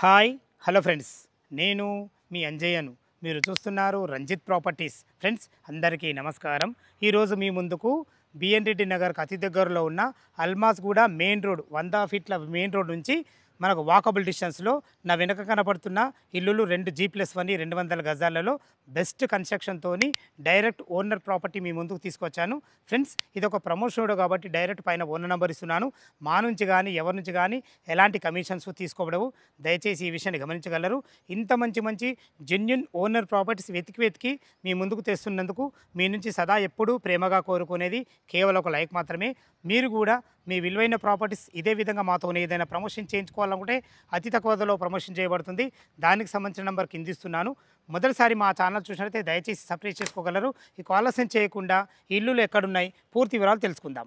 Hi hello friends, నేను మీ అంజయ్యను. మీరు చూస్తున్నారు రంజిత్ ప్రాపర్టీస్. ఫ్రెండ్స్ అందరికీ నమస్కారం. ఈరోజు మీ ముందుకు బిఎన్ రెడ్డి నగర్కి అతి దగ్గరలో ఉన్న అల్మాస్గూడ మెయిన్ రోడ్ 100 ఫీట్ల మెయిన్ రోడ్ నుంచి మనకు వాకబుల్ డిస్టెన్స్లో నా వెనక కనపడుతున్న ఇల్లులు 2G+1 200 గజాలలో బెస్ట్ కన్స్ట్రక్షన్తోని డైరెక్ట్ ఓనర్ ప్రాపర్టీ మీ ముందుకు తీసుకొచ్చాను. ఫ్రెండ్స్ ఇది ఒక ప్రమోషన్ వీడియో కాబట్టి డైరెక్ట్ పైన ఓనర్ నెంబర్ ఇస్తున్నాను. మా నుంచి కానీ ఎవరి నుంచి కానీ ఎలాంటి కమిషన్స్ తీసుకోబడవు. దయచేసి ఈ విషయాన్ని గమనించగలరు. ఇంత మంచి జెన్యున్ ఓనర్ ప్రాపర్టీస్ వెతికి మీ ముందుకు తెస్తున్నందుకు మీ నుంచి సదా ఎప్పుడూ ప్రేమగా కోరుకునేది కేవలం ఒక లైక్ మాత్రమే. మీరు కూడా మీ విలువైన ప్రాపర్టీస్ ఇదే విధంగా మాతో ఏదైనా ప్రమోషన్ చేయించుకోవాలనుకుంటే అతి తక్కువ ధరలో ప్రమోషన్ చేయబడుతుంది. దానికి సంబంధించిన నెంబర్ కింద ఇస్తున్నాను. మొదటిసారి మా ఛానల్ చూసినట్లయితే దయచేసి సబ్స్క్రైబ్ చేసుకోగలరు. ఈ ఆలస్యం చేయకుండా ఈ ఇల్లులు ఎక్కడున్నాయి పూర్తి వివరాలు తెలుసుకుందాం.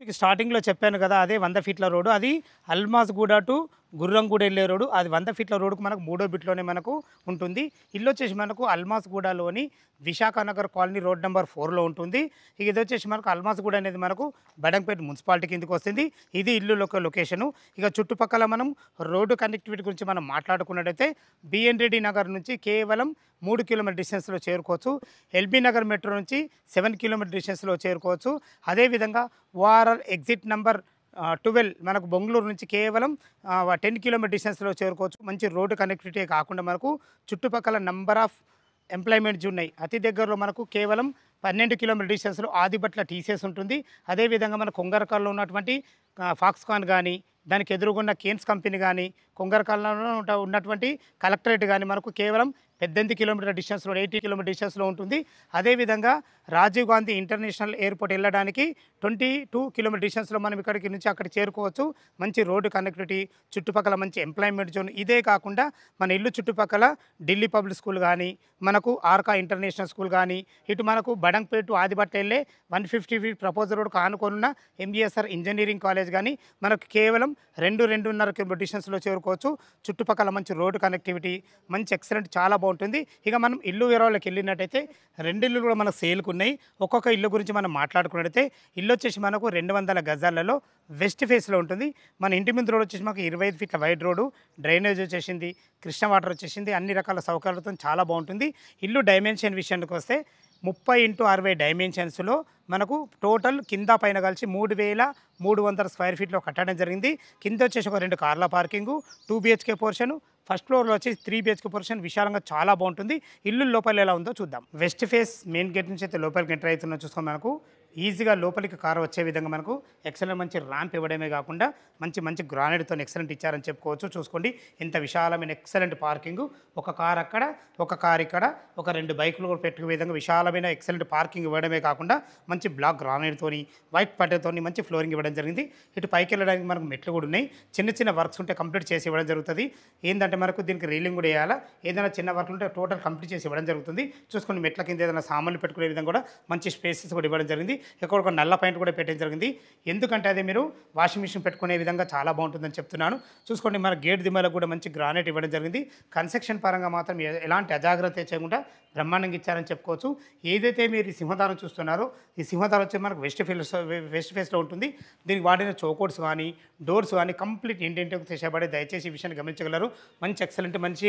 మీకు స్టార్టింగ్లో చెప్పాను కదా, అదే 100 ఫీట్ల రోడ్డు. అది అల్మాస్గూడ టు గుర్రంగూడ వెళ్ళే రోడ్డు. అది 100 ఫీట్ల రోడ్డుకు మనకు 3వ బిట్లోనే మనకు ఉంటుంది. ఇల్లు వచ్చేసి మనకు అల్మాస్గూడలోని విశాఖనగర్ కాలనీ రోడ్ నెంబర్ 4లో ఉంటుంది. ఇది వచ్చేసి మనకు అల్మాస్గూడ అనేది మనకు బడంపేట మున్సిపాలిటీ కిందకి వస్తుంది. ఇది ఇల్లు లొకేషను. ఇక చుట్టుపక్కల మనం రోడ్డు కనెక్టివిటీ గురించి మనం మాట్లాడుకున్నట్టయితే బిఎన్ రెడ్డి నగర్ నుంచి కేవలం 3 కిలోమీటర్ డిస్టెన్స్లో చేరుకోవచ్చు. ఎల్బీ నగర్ మెట్రో నుంచి 7 కిలోమీటర్ డిస్టెన్స్లో చేరుకోవచ్చు. అదేవిధంగా ఓఆర్ఆర్ ఎగ్జిట్ నెంబర్ 12 మనకు బెంగళూరు నుంచి కేవలం 10 కిలోమీటర్ డిస్టెన్స్లో చేరుకోవచ్చు. మంచి రోడ్డు కనెక్టివిటీ కాకుండా మనకు చుట్టుపక్కల నంబర్ ఆఫ్ ఎంప్లాయ్మెంట్స్ ఉన్నాయి. అతి దగ్గరలో మనకు కేవలం 12 కిలోమీటర్ డిస్టెన్స్లో ఆదిబట్ల టీసీఎస్ ఉంటుంది. అదేవిధంగా మన కొంగరకాల్లో ఉన్నటువంటి ఫాక్స్కాన్ కానీ, దానికి ఎదురుగున్న కేన్స్ కంపెనీ కానీ, కొంగరకాలలో ఉన్నటువంటి కలెక్టరేట్ కానీ మనకు కేవలం 18 కిలోమీటర్ డిస్టెన్స్లో 80 కిలోమీటర్ డిస్టెన్స్లో ఉంటుంది. అదేవిధంగా రాజీవ్ గాంధీ ఇంటర్నేషనల్ ఎయిర్పోర్ట్ వెళ్ళడానికి 22 కిలోమీటర్ డిస్టెన్స్లో మనం ఇక్కడికి నుంచి అక్కడ చేరుకోవచ్చు. మంచి రోడ్డు కనెక్టివిటీ, చుట్టుపక్కల మంచి ఎంప్లాయ్మెంట్ జోన్. ఇదే కాకుండా మన ఇల్లు చుట్టుపక్కల ఢిల్లీ పబ్లిక్ స్కూల్ కానీ, మనకు ఆర్కా ఇంటర్నేషనల్ స్కూల్ కానీ, ఇటు మనకు బడంపేట ఆదిబట్ట వెళ్ళే 150 ఫీట్ ప్రపోజల్ రోడ్కు ఆనుకోనున్న ఎంబీఎస్ఆర్ ఇంజనీరింగ్ కాలేజ్ కానీ మనకు కేవలం 2-2.5 కిలోమీటర్ డిస్టెన్స్లో చేరుకోవచ్చు. చుట్టుపక్కల మంచి రోడ్డు కనెక్టివిటీ, మంచి ఎక్సలెంట్, చాలా బాగుంటుంది. ఇక మనం ఇల్లు వివరాలకు వెళ్ళినట్టయితే 2 ఇల్లు కూడా మనకు సేల్కు ఉన్నాయి. ఒక్కొక్క ఇల్లు గురించి మనం మాట్లాడుకున్నట్టయితే ఇల్లు వచ్చేసి మనకు 200 గజాలలో వెస్ట్ ఫేస్లో ఉంటుంది. మన ఇంటి ముందు రోడ్ వచ్చేసి మనకు 25 ఫీట్ల వైడ్ రోడ్డు, డ్రైనేజ్ వచ్చేసింది, కృష్ణ వాటర్ వచ్చేసింది, అన్ని రకాల సౌకర్యాలతో చాలా బాగుంటుంది. ఇల్లు డైమెన్షన్ విషయానికి వస్తే 30x60 డైమెన్షన్స్లో మనకు టోటల్ కింద పైన కలిసి 3300 స్క్వేర్ ఫీట్లో కట్టడం జరిగింది. కింద వచ్చేసి ఒక 2 కార్ల పార్కింగు, 2 BHK పోర్షను, ఫస్ట్ ఫ్లోర్లో వచ్చేసి 3 BHK పోర్షన్. విశాలంగా చాలా బాగుంటుంది. ఇల్లు లోపల ఎలా ఉందో చూద్దాం. వెస్ట్ ఫేస్ మెయిన్ గేట్ నుంచి అయితే లోపలికి ఎంటర్ అవుతున్నా చూసుకొని మనకు ఈజీగా లోపలికి కారు వచ్చే విధంగా మనకు ఎక్సలెంట్ మంచి ర్యాంప్ ఇవ్వడమే కాకుండా మంచి గ్రానైట్తో ఎక్సలెంట్ ఇచ్చారని చెప్పుకోవచ్చు. చూసుకోండి ఎంత విశాలమైన ఎక్సలెంట్ పార్కింగ్. ఒక కార్ అక్కడ, ఒక కార్ ఇక్కడ, ఒక 2 బైకులు కూడా పెట్టుకునే విధంగా విశాలమైన ఎక్సలెంట్ పార్కింగ్ ఇవ్వడమే కాకుండా మంచి బ్లాక్ గ్రానైట్తోని, వైట్ పట్టెతోని మంచి ఫ్లోరింగ్ ఇవ్వడం జరిగింది. ఇటు పైకి వెళ్ళడానికి మనకు మెట్లు కూడా ఉన్నాయి. చిన్న వర్క్స్ ఉంటే కంప్లీట్ చేసి ఇవ్వడం జరుగుతుంది. ఏంటంటే మనకు దీనికి రీలింగ్ కూడా వేయాలా, ఏదైనా చిన్న వర్క్ ఉంటే టోటల్ కంప్లీట్ చేసి ఇవ్వడం జరుగుతుంది. చూసుకొని మెట్ల కింద ఏదైనా సామాన్లు పెట్టుకునే విధంగా కూడా మంచి స్పేసెస్ కూడా ఇవ్వడం జరిగింది. ఇక్కడ ఒక నల్ల పాయింట్ కూడా పెట్టడం జరిగింది. ఎందుకంటే అదే మీరు వాషింగ్ మిషన్ పెట్టుకునే విధంగా చాలా బాగుంటుందని చెప్తున్నాను. చూసుకోండి మన గేట్ దిమ్మలకు కూడా మంచి గ్రానైట్ ఇవ్వడం జరిగింది. కన్స్ట్రక్షన్ పరంగా మాత్రం ఎలాంటి అజాగ్రత్త చేయకుండా బ్రహ్మాండంగా ఇచ్చారని చెప్పుకోవచ్చు. ఏదైతే మీరు ఈ సింహద్వారం చూస్తున్నారో ఈ సింహద్వారం వచ్చి మనకు వెస్ట్ ఫేస్లో ఉంటుంది. దీనికి వాడిన చౌకోట్స్ కానీ, డోర్స్ కానీ కంప్లీట్ ఇంటింటికి చేసేబడే. దయచేసి ఈ విషయాన్ని గమనించగలరు. మంచి ఎక్సలెంట్ మంచి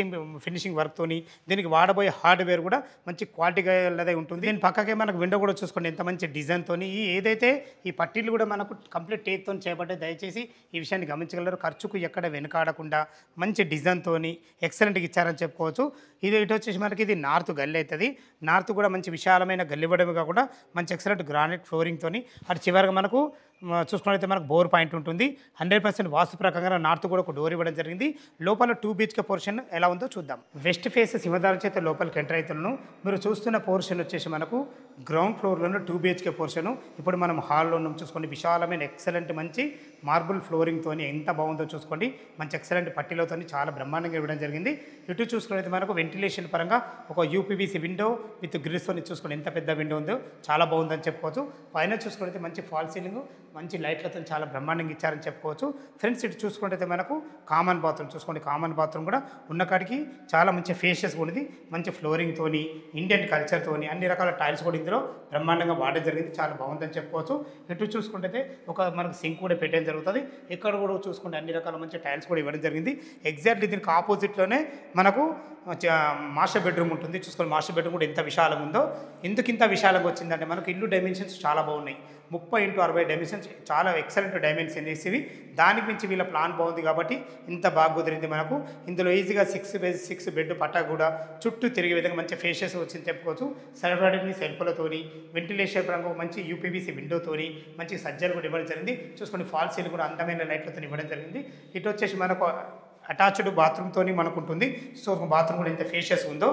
ఫినిషింగ్ వర్క్తోని దీనికి వాడబోయే హార్డ్వేర్ కూడా మంచి క్వాలిటీగా ఉంటుంది. దీని పక్కకే మనకు విండో కూడా చూసుకోండి ఎంత మంచి డిజైన్తోని. ఏదైతే ఈ పట్టీలు కూడా మనకు కంప్లీట్ టేక్తో చేయబడ్డాయి. దయచేసి ఈ విషయాన్ని గమనించగలరు. ఖర్చుకు ఎక్కడ వెనుకాడకుండా మంచి డిజైన్తోని ఎక్సలెంట్గా ఇచ్చారని చెప్పుకోవచ్చు. ఇటు వచ్చేసి మనకి ఇది నార్త్ గల్లీ అవుతుంది. నార్త్ కూడా మంచి విశాలమైన గల్లీ ఇవ్వడమే కాకుండా మంచి ఎక్సలెంట్ గ్రానైట్ ఫ్లోరింగ్తోని అటు చివరిగా మనకు చూసుకున్నట్లయితే మనకు బోర్ పాయింట్ ఉంటుంది. 100% వాస్తు ప్రకారంగా నార్త్ కూడా ఒక డోర్ ఇవ్వడం జరిగింది. లోపల 2 BHK పోర్షన్ ఎలా ఉందో చూద్దాం. వెస్ట్ ఫేస్ సింహద్వారం చేత లోపలికి ఎంటర్ అవుతున్నాను. మీరు చూస్తున్న పోర్షన్ వచ్చేసి మనకు గ్రౌండ్ ఫ్లోర్లోనే 2 BHK పోర్షను. ఇప్పుడు మనం హాల్లో ఉన్నాం. చూసుకోండి విశాలమైన ఎక్సలెంట్ మంచి మార్బుల్ ఫ్లోరింగ్తో ఎంత బాగుందో చూసుకోండి. మంచి ఎక్సలెంట్ పట్టీలతో చాలా బ్రహ్మాండంగా ఇవ్వడం జరిగింది. ఇటు చూసుకున్నట్లయితే మనకు వెంటిలేషన్ పరంగా ఒక UPVC విండో విత్ గ్రిల్స్తో చూసుకోండి ఎంత పెద్ద విండో ఉందో చాలా బాగుందని చెప్పుకోవచ్చు. పైన చూసుకున్నట్లయితే మంచి ఫాల్ సీలింగ్, మంచి లైట్లతో చాలా బ్రహ్మాండంగా ఇచ్చారని చెప్పుకోవచ్చు. ఫ్రెండ్స్ ఇటు చూసుకుంటే మనకు కామన్ బాత్రూమ్ చూసుకోండి. కామన్ బాత్రూమ్ కూడా ఉన్న కాడికి చాలా మంచి ఫేషియస్గా ఉంది. మంచి ఫ్లోరింగ్తోని ఇండియన్ కల్చర్తోని అన్ని రకాల టైల్స్ కూడా ఇందులో బ్రహ్మాండంగా వాడడం జరిగింది. చాలా బాగుందని చెప్పుకోవచ్చు. ఇటు చూసుకుంటే ఒక మనకు సింక్ కూడా పెట్టడం జరుగుతుంది. ఇక్కడ కూడా చూసుకుంటే అన్ని రకాల మంచి టైల్స్ కూడా ఇవ్వడం జరిగింది. ఎగ్జాక్ట్లీ దీనికి ఆపోజిట్లోనే మనకు మాస్టర్ బెడ్రూమ్ ఉంటుంది. చూసుకొని మాస్టర్ బెడ్రూమ్ కూడా ఎంత విశాలంగా ఉందో. ఎందుకు ఇంత విశాలంగా వచ్చిందంటే మనకు ఇల్లు డైమెన్షన్స్ చాలా బాగున్నాయి. 30x60 డైమెన్షన్స్ చాలా ఎక్సలెంట్ డైమెన్షన్ ఇవి. దానికి మించి వీళ్ళ ప్లాన్ బాగుంది కాబట్టి ఇంత బాగా కుదిరింది మనకు. ఇందులో ఈజీగా 6x6 బెడ్ పట్టా కూడా చుట్టూ తిరిగే విధంగా మంచి ఫేషియస్ వచ్చింది చెప్పుకోవచ్చు. సరఫరాని సెల్ఫ్లతోని వెంటిలేషన్ పరంగా మంచి యూపీవీసీ విండోతోని మంచి సజ్జలు కూడా ఇవ్వడం జరిగింది. చూసుకొని ఫాల్ సీల్ కూడా అందమైన లైట్లతో ఇవ్వడం జరిగింది. ఇటు వచ్చేసి మనకు అటాచ్డ్ బాత్రూమ్తో మనకు ఉంటుంది. సో బాత్రూమ్ కూడా ఎంత ఫేషియస్ ఉందో.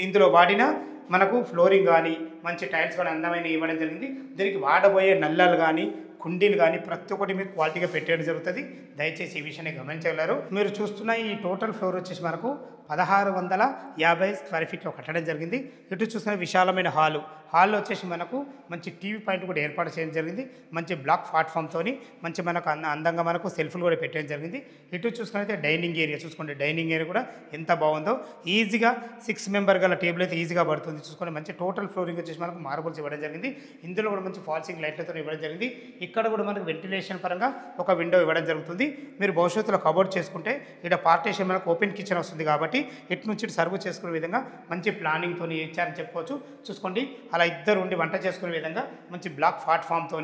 ఇందులో వాడిన మనకు ఫ్లోరింగ్ కానీ మంచి టైల్స్ కానీ అందమైన ఇవ్వడం జరిగింది. దీనికి వాడబోయే నల్లలు కానీ కుండీలు కానీ ప్రతి ఒక్కటి మీకు క్వాలిటీగా పెట్టడం జరుగుతుంది. దయచేసి ఈ విషయాన్ని గమనించగలరు. మీరు చూస్తున్న ఈ టోటల్ ఫ్లోర్ వచ్చేసి మనకు 1650 స్క్వేర్ ఫీట్లో కట్టడం జరిగింది. ఇటు చూసిన విశాలమైన హాల్లో వచ్చేసి మనకు మంచి టీవీ పాయింట్ కూడా ఏర్పాటు చేయడం జరిగింది. మంచి బ్లాక్ ప్లాట్ఫామ్తో మంచి మనకు అందంగా మనకు సెల్ఫ్లు కూడా పెట్టడం జరిగింది. ఇటు చూసుకున్నైతే డైనింగ్ ఏరియా చూసుకోండి. డైనింగ్ ఏరియా కూడా ఎంత బాగుందో. ఈజీగా 6 మెంబర్ గల టేబుల్ అయితే ఈజీగా పడుతుంది. చూసుకొని మంచి టోటల్ ఫ్లోరింగ్ వచ్చేసి మనకు మార్బుల్స్ ఇవ్వడం జరిగింది. ఇందులో కూడా మంచి ఫాల్సింగ్ లైట్లతో ఇవ్వడం జరిగింది. ఇక్కడ కూడా మనకు వెంటిలేషన్ పరంగా ఒక విండో ఇవ్వడం జరుగుతుంది. మీరు భవిష్యత్తులో కబోర్డ్ చేసుకుంటే ఇక్కడ పార్టీషన్ మనకు ఓపెన్ కిచెన్ వస్తుంది కాబట్టి ఇటు నుంచి సర్వ్ చేసుకునే విధంగా మంచి ప్లానింగ్తో ఇచ్చారని చెప్పుకోవచ్చు. చూసుకోండి అలా ఇద్దరు ఉండి వంట చేసుకునే విధంగా మంచి బ్లాక్ ప్లాట్ఫామ్తో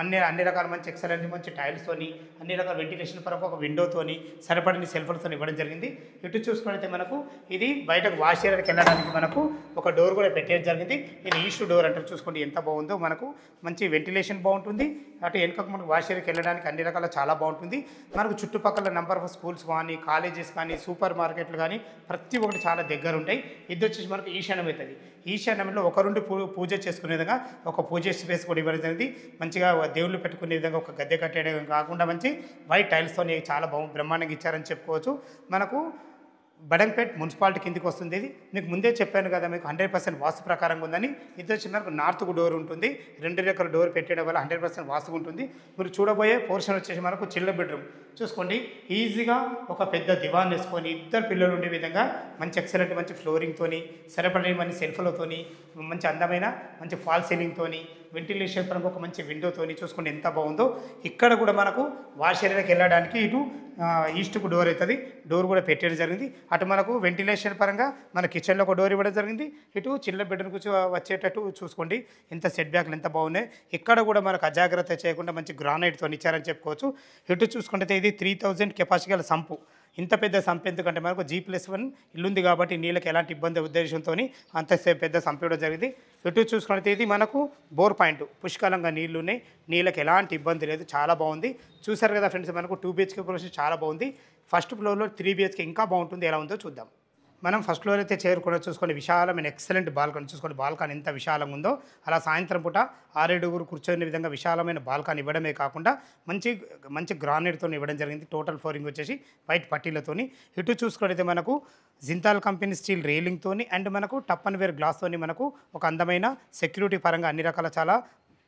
అన్ని రకాల మంచి ఎక్సలెంట్ మంచి టైల్స్తోని అన్ని రకాల వెంటిలేషన్ పరంగా ఒక విండోతోని సరిపడిన సెల్ఫ్లతో ఇవ్వడం జరిగింది. ఇటు చూసుకుంటే మనకు ఇది బయటకు వాష్ ఏరియాకి వెళ్ళడానికి మనకు ఒక డోర్ కూడా పెట్టేయడం జరిగింది. ఇది ఈస్ట్ డోర్ అంటారు. చూసుకోండి ఎంత బాగుందో. మనకు మంచి వెంటిలేషన్ బాగుంటుంది. అటు వెనుకకు మనకు వాష్ ఏరియాకి వెళ్ళడానికి అన్ని రకాల చాలా బాగుంటుంది. మనకు చుట్టుపక్కల నెంబర్ ఆఫ్ స్కూల్స్ కానీ కాలేజెస్ కానీ సూపర్ మార్కెట్లు కానీ ప్రతి ఒక్కటి చాలా దగ్గర ఉంటాయి. ఇది వచ్చేసి మనకు ఈశాన్యం అవుతుంది. ఈశాన్యంలో ఒకరుండి పూజ చేసుకునే విధంగా ఒక పూజ స్పేస్ కూడా ఇవ్వడం జరిగింది. మంచిగా దేవుళ్ళు పెట్టుకునే విధంగా ఒక గద్దె కట్టేయడం కాకుండా మంచి వైట్ టైల్స్తో చాలా బ్రహ్మాండంగా ఇచ్చారని చెప్పుకోవచ్చు. మనకు బడంపేట్ మున్సిపాలిటీ కిందికి వస్తుంది. ఇది మీకు ముందే చెప్పాను కదా మీకు 100% వాస్తు ప్రకారంగా ఉందని. ఇది వచ్చి మనకు నార్త్కు డోర్ ఉంటుంది. 2 రెక్కల డోర్ పెట్టడం వల్ల 100% వాస్తుగా ఉంటుంది. మీరు చూడబోయే పోర్షన్ వచ్చేసి మనకు చిల్డ్రన్ బెడ్రూమ్ చూసుకోండి. ఈజీగా ఒక పెద్ద దివాన్ వేసుకొని ఇద్దరు పిల్లలు ఉండే విధంగా మంచి ఎక్సలెంట్ మంచి ఫ్లోరింగ్తోని సరిపడే మంచి సెల్ఫ్లతోని మంచి అందమైన మంచి ఫాల్ సీలింగ్తోని వెంటిలేషన్ పరంగా ఒక మంచి విండోతోని చూసుకోండి ఎంత బాగుందో. ఇక్కడ కూడా మనకు వాష్ ఏరియాకి వెళ్ళడానికి ఇటు ఈస్ట్కు డోర్ అవుతుంది. డోర్ కూడా పెట్టడం జరిగింది. అటు మనకు వెంటిలేషన్ పరంగా మన కిచెన్లో ఒక డోర్ ఇవ్వడం జరిగింది. ఇటు చిల్డ్రన్ బెడ్రూమ్ వచ్చేటట్టు చూసుకోండి ఎంత సెట్ బ్యాక్లు ఎంత బాగున్నాయి. ఇక్కడ కూడా మనకు అజాగ్రత్త చేయకుండా మంచి గ్రానైట్తో ఇచ్చారని చెప్పుకోవచ్చు. ఇటు చూసుకుంటే ఇది 3000 కెపాసిటీ గల సంపు. ఇంత పెద్ద సంప్ ఎందుకంటే మనకు G+1 ఇల్లు ఉంది కాబట్టి నీళ్ళకి ఎలాంటి ఇబ్బంది ఉద్దేశంతో అంత పెద్ద సంప్ ఇవ్వడం జరిగింది. ఇటు చూసుకుంటే ఇది మనకు బోర్ పాయింట్. పుష్కలంగా నీళ్లు ఉన్నాయి. నీళ్ళకి ఎలాంటి ఇబ్బంది లేదు. చాలా బాగుంది. చూసారు కదా ఫ్రెండ్స్ మనకు 2 BHK ప్రొసెస్ చాలా బాగుంది. ఫస్ట్ ఫ్లోర్లో 3 BHK ఇంకా బాగుంటుంది. ఎలా ఉందో చూద్దాం. మనం ఫస్ట్ ఫ్లోర్ అయితే చేరుకుని చూసుకొని విశాలమైన ఎక్సలెంట్ బాల్కనీ చూసుకోండి. బాల్కనీ ఎంత విశాలంగా ఉందో. అలా సాయంత్రం పూట 6-7 కూర్చొని విధంగా విశాలమైన బాల్కనీ ఇవ్వడమే కాకుండా మంచి గ్రానైట్తో ఇవ్వడం జరిగింది. టోటల్ ఫ్లోరింగ్ వచ్చేసి వైట్ పట్టీలతోని. ఇటు చూసుకుంటే మనకు జింతాల్ కంపెనీ స్టీల్ రైలింగ్తోని అండ్ మనకు టప్ అండ్ వేర్ గ్లాస్తోని మనకు ఒక అందమైన సెక్యూరిటీ పరంగా అన్ని రకాల చాలా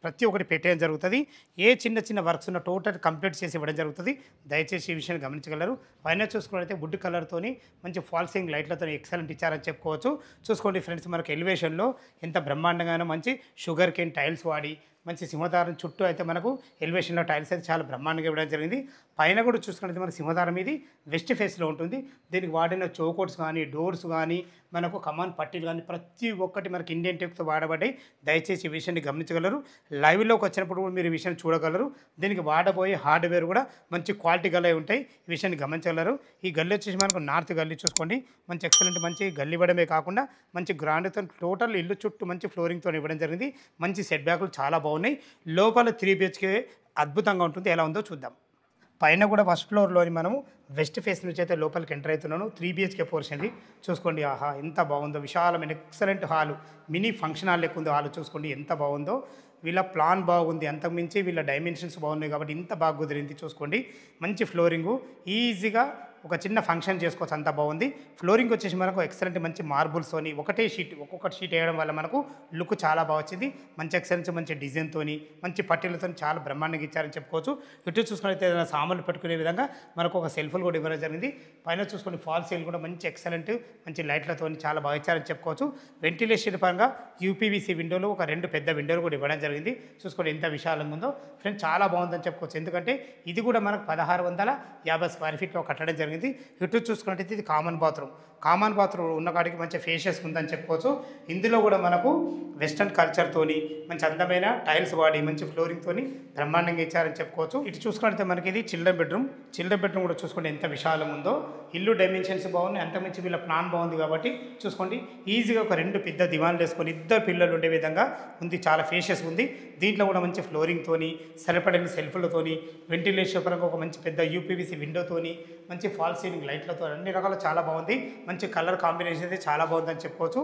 ప్రతి ఒక్కటి పెట్టేయడం జరుగుతుంది. ఏ చిన్న వర్క్స్ ఉన్న టోటల్ కంప్లీట్ చేసి ఇవ్వడం జరుగుతుంది. దయచేసి ఈ విషయాన్ని గమనించగలరు. పైన చూసుకున్నట్లయితే వుడ్ కలర్తోని మంచి ఫాల్సింగ్ లైట్లతో ఎక్సలెంట్ ఇచ్చారని చెప్పుకోవచ్చు. చూసుకోండి ఫ్రెండ్స్ మనకు ఎలివేషన్లో ఎంత బ్రహ్మాండంగానో మంచి షుగర్ కేన్ టైల్స్ వాడి మంచి సింహదారం చుట్టూ అయితే మనకు ఎలివేషన్లో టైల్స్ అయితే చాలా బ్రహ్మాండంగా ఇవ్వడం జరిగింది. పైన కూడా చూసుకున్నట్లయితే మనకు సింహదారం ఇది వెస్ట్ ఫేస్లో ఉంటుంది. దీనికి వాడిన చోకోట్స్ కానీ డోర్స్ కానీ మనకు కమాన్ పట్టీలు కానీ ప్రతి ఒక్కటి మనకి ఇండియన్ టెక్తో వాడబడ్డాయి. దయచేసి ఈ విషయాన్ని గమనించగలరు. లైవ్లోకి వచ్చినప్పుడు కూడా మీరు ఈ విషయాన్ని చూడగలరు. దీనికి వాడబోయే హార్డ్వేర్ కూడా మంచి క్వాలిటీ గల ఉంటాయి. ఈ విషయాన్ని గమనించగలరు. ఈ గల్లీ వచ్చేసి మనకు నార్త్ గల్లీ చూసుకోండి. మంచి ఎక్సలెంట్ మంచి గల్లీ ఇవ్వడమే కాకుండా మంచి గ్రాండ్తో టోటల్ ఇల్లు చుట్టూ మంచి ఫ్లోరింగ్తో ఇవ్వడం జరిగింది. మంచి సెట్ బ్యాక్లు చాలా బాగున్నాయి. లోపల 3 BHK అద్భుతంగా ఉంటుంది. ఎలా ఉందో చూద్దాం. పైన కూడా ఫస్ట్ ఫ్లోర్లోని మనము వెస్ట్ ఫేస్ నుంచి అయితే లోపలికి ఎంటర్ అవుతున్నాను. 3 BHK పోర్షన్ది చూసుకోండి. ఆహా ఎంత బాగుందో. విశాలమైన excellent hall. Mini function hall లెక్క ఉంది హాలు. చూసుకోండి ఎంత బాగుందో. వీళ్ళ ప్లాన్ బాగుంది. అంతకుమించి వీళ్ళ డైమెన్షన్స్ బాగున్నాయి కాబట్టి ఇంత బాగా కుదిరింది. చూసుకోండి మంచి ఫ్లోరింగు. ఈజీగా ఒక చిన్న ఫంక్షన్ చేసుకోవచ్చు, అంత బాగుంది. ఫ్లోరింగ్ వచ్చేసి మనకు ఎక్సలెంట్ మంచి మార్బుల్స్తోని ఒకటే షీట్ ఒక్కొక్కటి షీట్ వేయడం వల్ల మనకు లుక్ చాలా బాగా వచ్చింది. మంచి ఎక్సలెన్స్ మంచి డిజైన్తోని మంచి పట్టీలతో చాలా బ్రహ్మాండంగా ఇచ్చారని చెప్పుకోవచ్చు. ఇటు చూసుకున్నట్లయితే ఏదైనా సామాన్లు పెట్టుకునే విధంగా మనకు ఒక సెల్ఫ్లు కూడా ఇవ్వడం జరిగింది. పైన చూసుకుని ఫాల్ సీల్ కూడా మంచి ఎక్సలెంట్ మంచి లైట్లతో చాలా బాగా ఇచ్చారని చెప్పుకోవచ్చు. వెంటిలేషన్ పరంగా యూపీవీసీ విండోలు ఒక 2 పెద్ద విండోలు కూడా ఇవ్వడం జరిగింది. చూసుకోండి ఎంత విశాలంగా ఉందో ఫ్రెండ్స్, చాలా బాగుందని చెప్పుకోవచ్చు. ఎందుకంటే ఇది కూడా మనకు 1650 స్క్వేర్ ఫీట్లో కట్టడం జరిగింది. ఇటు చూసుకున్నట్టయితే ఇది కామన్ బాత్రూమ్ ఉన్న కాడికి మంచి ఫేషియస్ ఉందని చెప్పుకోవచ్చు. ఇందులో కూడా మనకు వెస్టర్న్ కల్చర్తోని మంచి అందమైన టైల్స్ వాడి మంచి ఫ్లోరింగ్తోని బ్రహ్మాండంగా ఇచ్చారని చెప్పుకోవచ్చు. ఇటు చూసుకుంటే మనకి ఇది చిల్డ్రన్ బెడ్రూమ్ కూడా చూసుకోండి ఎంత విశాలం ఉందో. ఇల్లు డైమెన్షన్స్ బాగున్నాయి, అంత మంచి వీళ్ళ ప్లాన్ బాగుంది కాబట్టి చూసుకోండి ఈజీగా ఒక 2 పెద్ద దివాన్లు వేసుకొని 2 పిల్లలు ఉండే విధంగా ఉంది. చాలా ఫేషియస్ ఉంది. దీంట్లో కూడా మంచి ఫ్లోరింగ్తోని సరిపడిన సెల్ఫ్లతోని వెంటిలేషన్ పరంగా ఒక మంచి పెద్ద యూపీవీసీ విండోతోని మంచి ఫాల్ సీలింగ్ లైట్లతో అన్ని రకాలు చాలా బాగుంది. మంచి కలర్ కాంబినేషన్ అయితే చాలా బాగుందని చెప్పుకోవచ్చు.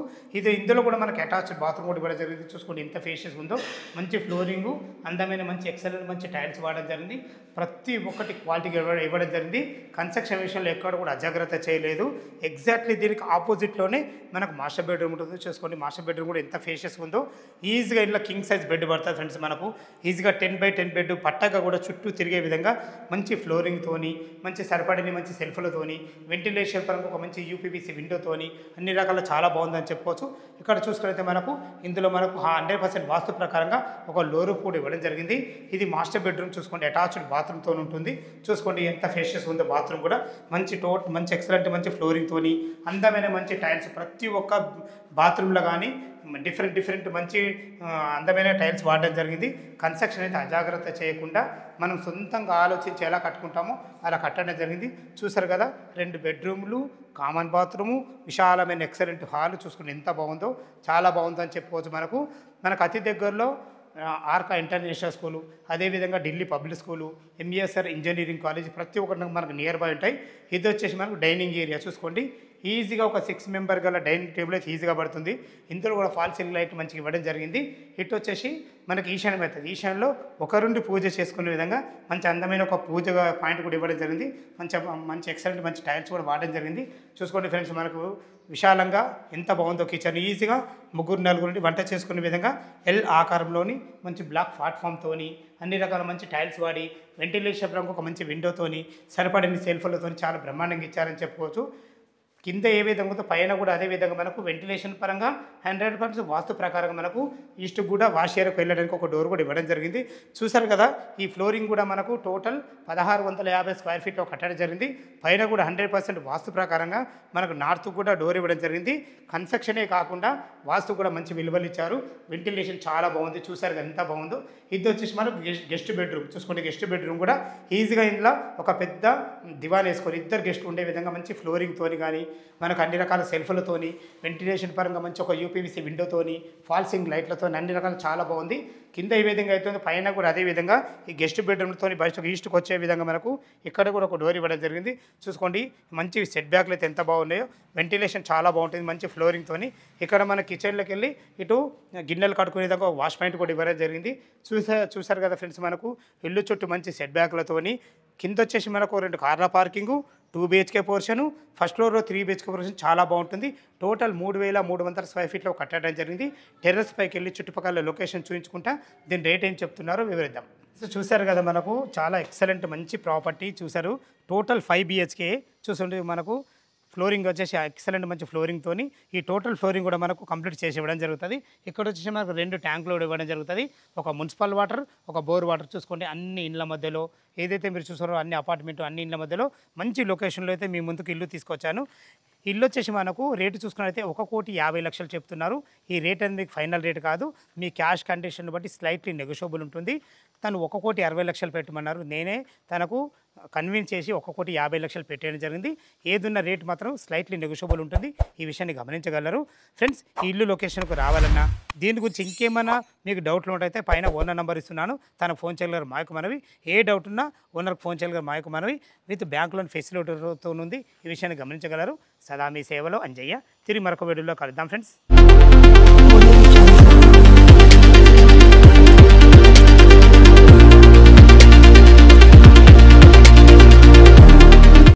ఇందులో కూడా మనకి అటాచ్డ్ బాత్రూమ్ కూడా ఇవ్వడం జరిగింది. చూసుకోండి ఎంత ఫేషియస్ ఉందో. మంచి ఫ్లోరింగు, అందమైన మంచి ఎక్సలెంట్ మంచి టైల్స్ వాడడం జరిగింది. ప్రతి ఒక్కటి క్వాలిటీగా ఇవ్వడం జరిగింది. కన్స్ట్రక్షన్ విషయంలో ఎక్కడ కూడా అజాగ్రత్త చేయలేదు. ఎగ్జాక్ట్లీ దీనికి ఆపోజిట్లోనే మనకు మాస్టర్ బెడ్రూమ్ ఉంటుంది. చూసుకోండి మాస్టర్ బెడ్రూమ్ కూడా ఎంత ఫేషియస్ ఉందో. ఈజీగా ఇంట్లో కింగ్ సైజ్ బెడ్ పడుతుంది ఫ్రెండ్స్. మనకు ఈజీగా 10x10 బెడ్ పట్టగా కూడా చుట్టూ తిరిగే విధంగా మంచి ఫ్లోరింగ్తోని మంచి సరిపడిన మంచి సెల్ఫ్లతోని వెంటిలేషన్ పరంగా ఒక మంచి యూపీవీసీ విండోతోని అన్ని రకాల చాలా బాగుందని చెప్పుకోవచ్చు. ఇక్కడ చూసుకుంటే ఇందులో మనకు 100% వాస్తు ప్రకారంగా ఒక లోరు కూడా ఇవ్వడం జరిగింది. ఇది మాస్టర్ బెడ్రూమ్ చూసుకోండి అటాచ్డ్ బాత్రూమ్తో ఉంటుంది. చూసుకోండి ఎంత ఫేషియస్ ఉందో. బాత్రూమ్ కూడా మంచి ఎక్సలెంట్ మంచి ఫ్లోరింగ్తోని అందమైన మంచి టైల్స్ ప్రతి ఒక్క బాత్రూంలో కానీ డిఫరెంట్ మంచి అందమైన టైల్స్ వాడడం జరిగింది. కన్స్ట్రక్షన్ అయితే అజాగ్రత్త చేయకుండా మనం సొంతంగా ఆలోచించి ఎలా కట్టుకుంటామో అలా కట్టడం జరిగింది. చూసారు కదా 2 బెడ్రూమ్లు, కామన్ బాత్రూము, విశాలమైన ఎక్సలెంట్ హాల్. చూసుకుని ఎంత బాగుందో, చాలా బాగుందని చెప్పుకోవచ్చు. మనకు అతి దగ్గరలో ఆర్కా ఇంటర్నేషనల్ స్కూలు, అదేవిధంగా Delhi public school, MESR engineering college ప్రతి ఒక్కటి మనకు నియర్ బై ఉంటాయి. ఇది వచ్చేసి మనకు డైనింగ్ ఏరియా. చూసుకోండి ఈజీగా ఒక 6 మెంబర్ గల డైనింగ్ టేబుల్ అయితే ఈజీగా పడుతుంది. ఇందులో కూడా ఫాల్ సీలింగ్ లైట్ మంచిగా ఇవ్వడం జరిగింది. ఇటు వచ్చేసి మనకి ఈశాన్యం అవుతుంది. ఈశాన్యంలో ఒకరుండి పూజ చేసుకునే విధంగా మంచి అందమైన ఒక పూజ పాయింట్ కూడా ఇవ్వడం జరిగింది. మంచి ఎక్సలెంట్ మంచి టైల్స్ కూడా వాడడం జరిగింది. చూసుకోండి ఫ్రెండ్స్, మనకు విశాలంగా ఎంత బాగుందో కిచెన్. ఈజీగా 3-4 వంట చేసుకునే విధంగా ఎల్ ఆకారంలోని మంచి బ్లాక్ ప్లాట్ఫామ్తోని అన్ని రకాల మంచి టైల్స్ వాడి వెంటిలేషన్ పరంగా ఒక మంచి విండోతోని సరిపడిన సెల్ఫ్లతోని చాలా బ్రహ్మాండంగా ఇచ్చారని చెప్పుకోవచ్చు. కింద ఏ విధంగా ఉందో పైన కూడా అదే విధంగా మనకు వెంటిలేషన్ పరంగా 100% వాస్తు ప్రకారంగా మనకు ఈస్ట్ కూడా వాష్ ఏరియాకు వెళ్ళడానికి ఒక డోర్ కూడా ఇవ్వడం జరిగింది. చూసారు కదా ఈ ఫ్లోరింగ్ కూడా మనకు టోటల్ 1650 స్క్వేర్ ఫీట్లో కట్టడం జరిగింది. పైన కూడా 100% వాస్తు ప్రకారంగా మనకు నార్త్ కూడా డోర్ ఇవ్వడం జరిగింది. కన్స్ట్రక్షనే కాకుండా వాస్తు కూడా మంచి విలువలు ఇచ్చారు. వెంటిలేషన్ చాలా బాగుంది. చూసారు కదా ఎంత బాగుందో. ఇది వచ్చేసి మనకు గెస్ట్ బెడ్రూమ్. చూసుకోండి గెస్ట్ బెడ్రూమ్ కూడా ఈజీగా ఇంట్లో ఒక పెద్ద దివాన్ వేసుకొని 2 గెస్ట్లు ఉండే విధంగా మంచి ఫ్లోరింగ్తోని కానీ మనకు అన్ని రకాల సెల్ఫ్లతోని వెంటిలేషన్ పరంగా మంచి ఒక యూపీవీసీ విండోతోని ఫాల్ సీలింగ్ లైట్లతో అన్ని రకాలు చాలా బాగుంది. కింద ఏ విధంగా అవుతుంది పైన కూడా అదే విధంగా ఈ గెస్ట్ బెడ్రూమ్తో బయటకు ఈస్ట్కి వచ్చే విధంగా మనకు ఇక్కడ కూడా ఒక డోర్ ఇవ్వడం జరిగింది. చూసుకోండి మంచి సెట్ బ్యాక్లు అయితే ఎంత బాగున్నాయో. వెంటిలేషన్ చాలా బాగుంటుంది మంచి ఫ్లోరింగ్తోని. ఇక్కడ మన కిచెన్లోకి వెళ్ళి ఇటు గిన్నెలు కడుకునే విధంగా ఒక వాష్ పాయింట్ కూడా ఇవ్వడం జరిగింది. చూసారు కదా ఫ్రెండ్స్, మనకు ఇల్లు చుట్టూ మంచి సెట్ బ్యాక్లతోని కింద వచ్చేసి మనకు 2 కార్ల పార్కింగు, 2 BHK పోర్షను, ఫస్ట్ ఫ్లోర్లో 3 BHK పోర్షన్ చాలా బాగుంటుంది. టోటల్ 3300 స్క్వేర్ ఫీట్లో కట్టడం జరిగింది. టెర్రస్ పైకి వెళ్ళి చుట్టుపక్కల లొకేషన్ చూపించుకుంటా దీని రేట్ ఏం చెప్తున్నారో వివరిద్దాం. సో చూసారు కదా మనకు చాలా ఎక్సలెంట్ మంచి ప్రాపర్టీ చూసారు. టోటల్ 5 BHK చూస్తుంటే మనకు ఫ్లోరింగ్ వచ్చేసి ఎక్సలెంట్ మంచి ఫ్లోరింగ్తోని ఈ టోటల్ ఫ్లోరింగ్ కూడా మనకు కంప్లీట్ చేసి ఇవ్వడం జరుగుతుంది. ఇక్కడ వచ్చేసి మనకు 2 ట్యాంకులు ఇవ్వడం జరుగుతుంది. ఒక మున్సిపల్ వాటర్, ఒక బోర్ వాటర్. చూసుకోండి అన్ని ఇండ్ల మధ్యలో ఏదైతే మీరు చూసారో అన్ని అపార్ట్మెంట్ అన్ని ఇండ్ల మధ్యలో మంచి లొకేషన్లో అయితే మీ ముందుకు ఇల్లు తీసుకొచ్చాను. ఇల్లు వచ్చేసి మనకు రేటు చూసుకున్నట్లయితే 1,50,00,000 చెప్తున్నారు. ఈ రేట్ అనేది మీకు ఫైనల్ రేట్ కాదు. మీ క్యాష్ కండిషన్ బట్టి స్లైట్లీ నెగోషియబుల్ ఉంటుంది. తను 1,60,00,000 పెట్టమన్నారు. నేనే తనకు కన్విన్స్ చేసి 1,50,00,000 పెట్టేయడం జరిగింది. ఏదున్న రేట్ మాత్రం స్లైట్లీ నెగోషియబుల్ ఉంటుంది. ఈ విషయాన్ని గమనించగలరు. ఫ్రెండ్స్, ఈ ఇల్లు లొకేషన్కు రావాలన్నా దీని గురించి ఇంకేమైనా మీకు డౌట్లు ఉంటే పైన ఓనర్ నెంబర్ ఇస్తున్నాను. తనకు ఫోన్ చేయగలరు మాయకు మనవి. ఏ డౌట్ ఉన్నా ఓనర్కి ఫోన్ చేయగలరు మాయకు మనవి. విత్ బ్యాంక్ లోన్ ఫెసిలిటీతో ఉంది. ఈ విషయాన్ని గమనించగలరు. సదా మీ సేవలో అంజయ్య. తిరిగి మరొక వీడియోలో కలుద్దాం ఫ్రెండ్స్.